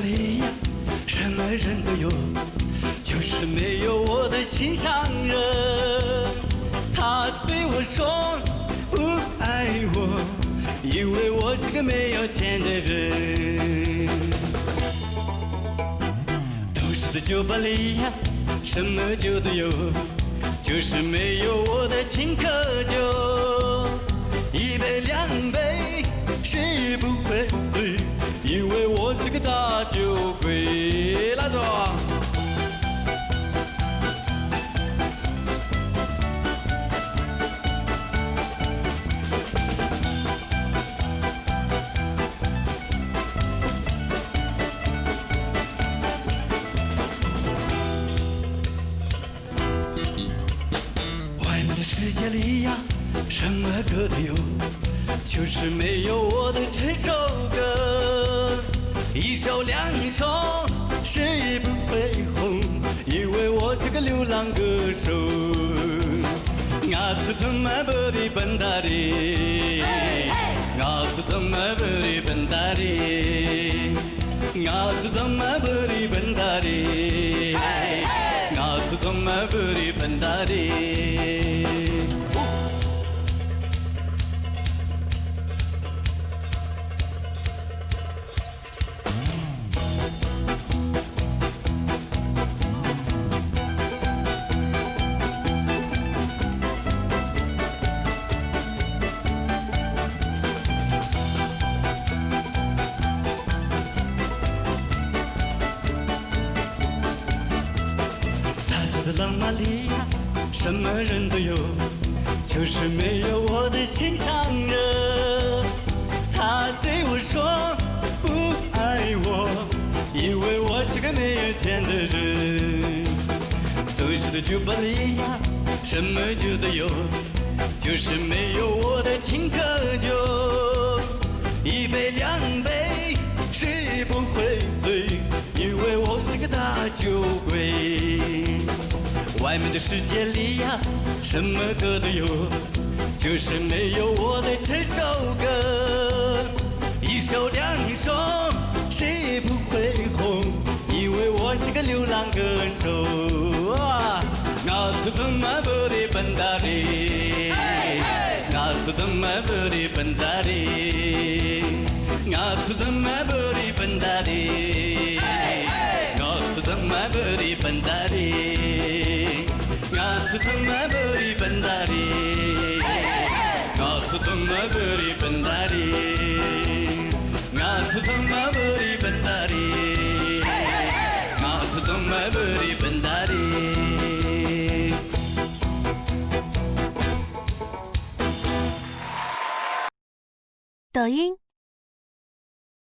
里呀，什么人都有，就是没有我的心上人。他对我说不爱我，因为我是个没有钱的人。都市的酒吧里呀，什么酒都有，就是没有我的青稞酒。一杯两杯，谁也不会醉，因为我是个大酒鬼。拉着。外面的世界里呀，什么歌都有，就是没有我的这首歌。一首两首，谁也不会红，因为我是个流浪歌手。我是怎么不的笨蛋的？我是怎么不的笨蛋的？我是怎么不的笨蛋的？我是怎么不的笨蛋的？在浪漫里呀，什么人都有，就是没有我的心上人。他对我说不爱我，因为我是个没有钱的人。都市的酒吧里呀，什么酒都有，就是没有我的青稞酒。一杯两杯，谁也不会醉，因为我是个大酒鬼。外面的世界里呀，什么歌都有，就是没有我的这首歌。一首两首，谁也不会红，因为我是个流浪歌手。我是怎么不的笨蛋的？我是怎么不的笨蛋的？我是怎么不的笨蛋的？我是怎么不的笨蛋的？我是怎么不的笨蛋的？我是怎么不的笨蛋的？我是怎么不的笨蛋的？我是怎么不的笨蛋的？抖音。